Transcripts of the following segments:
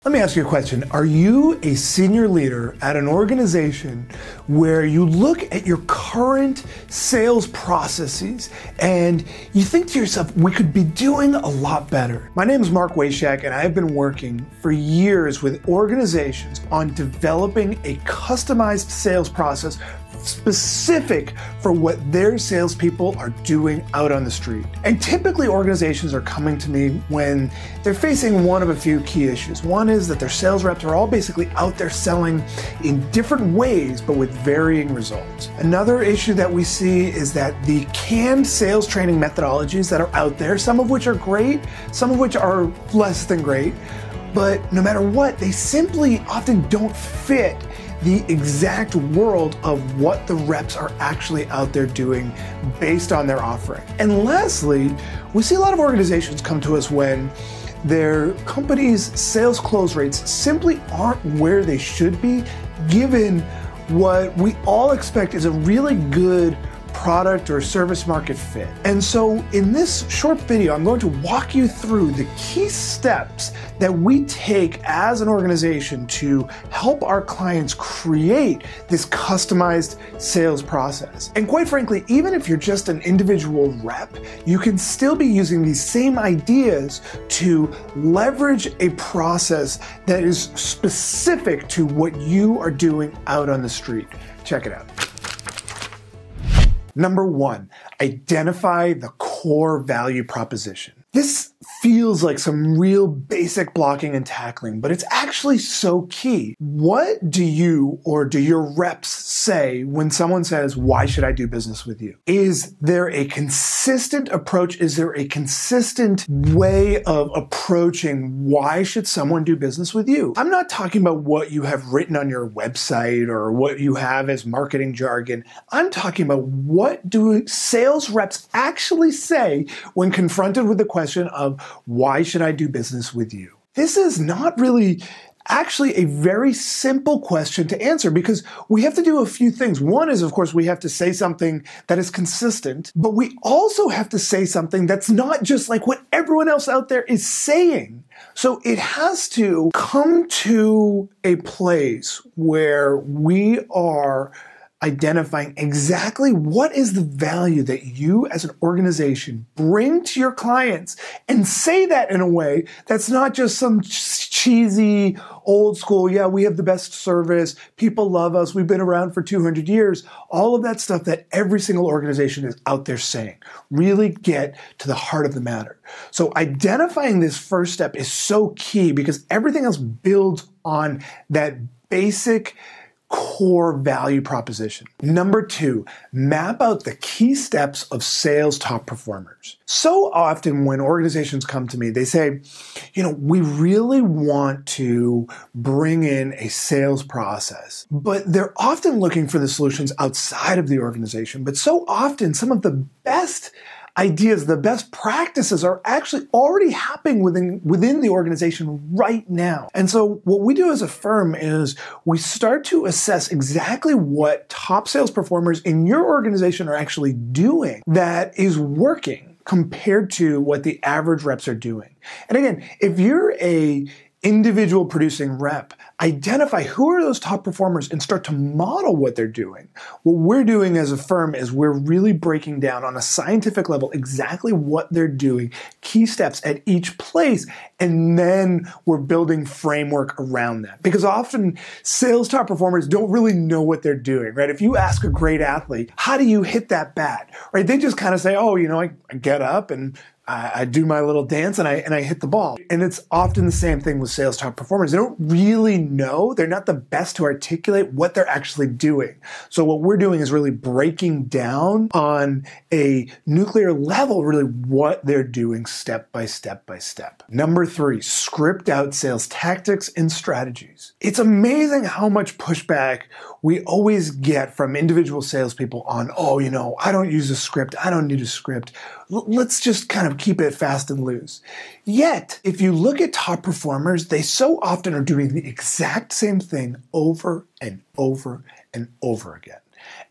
Let me ask you a question. Are you a senior leader at an organization where you look at your current sales processes and you think to yourself, we could be doing a lot better? My name is Mark Waishak, and I have been working for years with organizations on developing a customized sales process specific for what their salespeople are doing out on the street. And typically organizations are coming to me when they're facing one of a few key issues. One is that their sales reps are all basically out there selling in different ways, but with varying results. Another issue that we see is that the canned sales training methodologies that are out there, some of which are great, some of which are less than great, but no matter what, they simply often don't fit the exact world of what the reps are actually out there doing based on their offering. And lastly, we see a lot of organizations come to us when their company's sales close rates simply aren't where they should be, given what we all expect is a really good product or service market fit. And so in this short video, I'm going to walk you through the key steps that we take as an organization to help our clients create this customized sales process. And quite frankly, even if you're just an individual rep, you can still be using these same ideas to leverage a process that is specific to what you are doing out on the street. Check it out. Number one, identify the core value proposition. This feels like some real basic blocking and tackling, but it's actually so key. What do you or do your reps say when someone says, why should I do business with you? Is there a consistent approach? Is there a consistent way of approaching why should someone do business with you? I'm not talking about what you have written on your website or what you have as marketing jargon. I'm talking about what do sales reps actually say when confronted with the question of why should I do business with you? This is not really actually a very simple question to answer because we have to do a few things. One is, of course, we have to say something that is consistent, but we also have to say something that's not just like what everyone else out there is saying. So it has to come to a place where we are identifying exactly what is the value that you as an organization bring to your clients, and say that in a way that's not just some cheesy, old school, yeah, we have the best service, people love us, we've been around for 200 years, all of that stuff that every single organization is out there saying. Really get to the heart of the matter. So identifying this first step is so key because everything else builds on that basic core value proposition. Number two, map out the key steps of sales top performers. So often when organizations come to me, they say, we really want to bring in a sales process, but they're often looking for the solutions outside of the organization. But so often some of the best ideas, the best practices are actually already happening within the organization right now. And so what we do as a firm is we start to assess exactly what top sales performers in your organization are actually doing that is working compared to what the average reps are doing. And again, if you're a individual producing rep, identify who are those top performers and start to model what they're doing. What we're doing as a firm is we're really breaking down on a scientific level exactly what they're doing, key steps at each place, and then we're building framework around that. Because often sales top performers don't really know what they're doing, right? If you ask a great athlete, how do you hit that bat, right? They just kind of say, I get up and I do my little dance and I hit the ball. And it's often the same thing with sales top performers. They don't really know. They're not the best to articulate what they're actually doing. So what we're doing is really breaking down on a nuclear level, really what they're doing step by step by step. Number three, script out sales tactics and strategies. It's amazing how much pushback we always get from individual salespeople on, I don't use a script. I don't need a script. Let's just kind of keep it fast and loose. Yet, if you look at top performers, they so often are doing the exact same thing over and over and over again.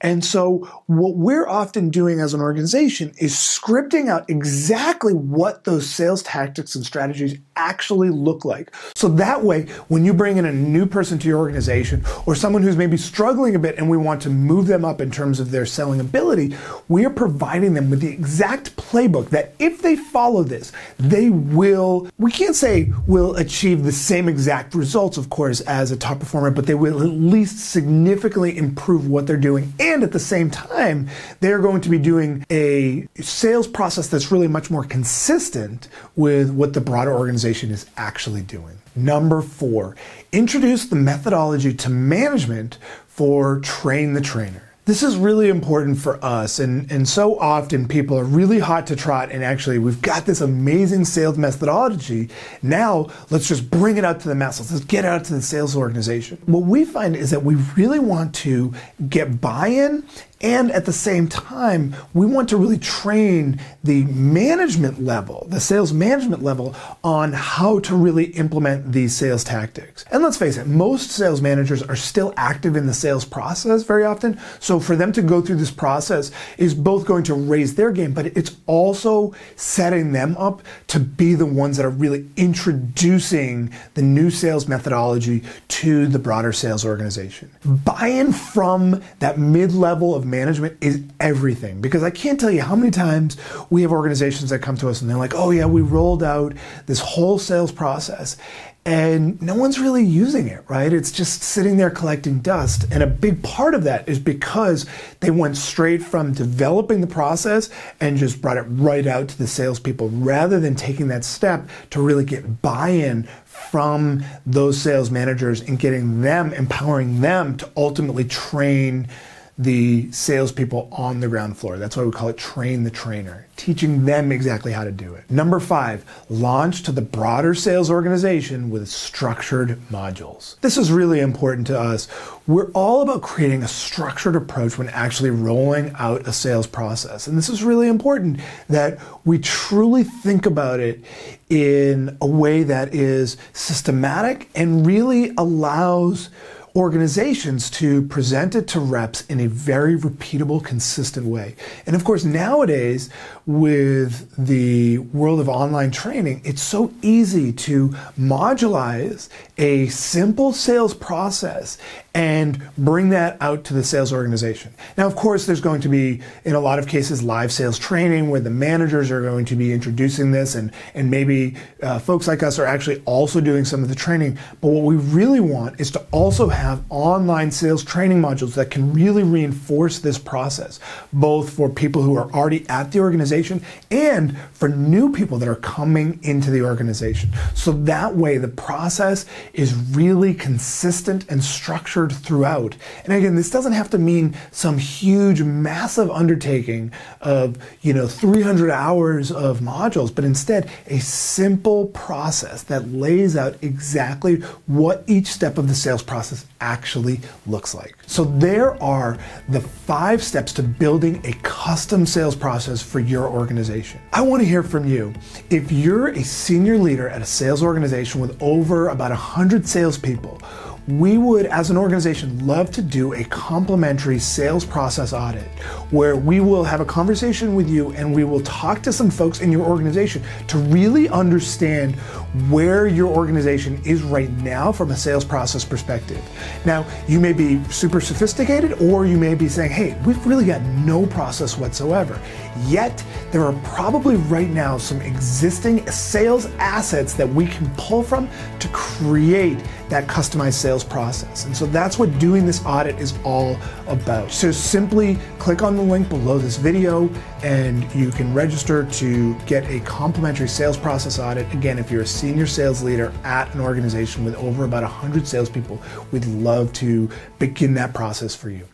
And so what we're often doing as an organization is scripting out exactly what those sales tactics and strategies actually look like. So that way, when you bring in a new person to your organization or someone who's maybe struggling a bit and we want to move them up in terms of their selling ability, we are providing them with the exact playbook that if they follow this, they will, we can't say will achieve the same exact results, of course, as a top performer, but they will at least significantly improve what they're doing. And at the same time, they're going to be doing a sales process that's really much more consistent with what the broader organization is actually doing. Number 4, introduce the methodology to management for train the trainer. This is really important for us, and so often people are really hot to trot, and actually we've got this amazing sales methodology. Now let's just bring it out to the masses. Let's get it out to the sales organization. What we find is that we really want to get buy-in, and at the same time, we want to really train the management level, the sales management level, on how to really implement these sales tactics. And let's face it, most sales managers are still active in the sales process very often. So for them to go through this process is both going to raise their game, but it's also setting them up to be the ones that are really introducing the new sales methodology to the broader sales organization. Buy-in from that mid-level of management is everything, because I can't tell you how many times we have organizations that come to us and they're like, oh yeah, we rolled out this whole sales process and no one's really using it, right? It's just sitting there collecting dust. And a big part of that is because they went straight from developing the process and just brought it right out to the salespeople rather than taking that step to really get buy-in from those sales managers and getting them, empowering them to ultimately train the salespeople on the ground floor. That's why we call it train the trainer, teaching them exactly how to do it. Number 5, launch to the broader sales organization with structured modules. This is really important to us. We're all about creating a structured approach when actually rolling out a sales process. And this is really important that we truly think about it in a way that is systematic and really allows organizations to present it to reps in a very repeatable, consistent way. And of course, nowadays, with the world of online training, it's so easy to modulize a simple sales process and bring that out to the sales organization. Now, of course, there's going to be, in a lot of cases, live sales training where the managers are going to be introducing this, and maybe folks like us are actually also doing some of the training. But what we really want is to also have online sales training modules that can really reinforce this process, both for people who are already at the organization and for new people that are coming into the organization. So that way the process is really consistent and structured throughout. And again, this doesn't have to mean some huge, massive undertaking of 300 hours of modules, but instead a simple process that lays out exactly what each step of the sales process actually looks like. So there are the 5 steps to building a custom sales process for your organization. I want to hear from you. If you're a senior leader at a sales organization with over about 100 salespeople, we would, as an organization, love to do a complimentary sales process audit where we will have a conversation with you and we will talk to some folks in your organization to really understand where your organization is right now from a sales process perspective. Now, you may be super sophisticated, or you may be saying, hey, we've really got no process whatsoever. Yet, there are probably right now some existing sales assets that we can pull from to create that customized sales process. And so that's what doing this audit is all about. So simply click on the link below this video and you can register to get a complimentary sales process audit. Again, if you're a senior sales leader at an organization with over about 100 salespeople, we'd love to begin that process for you.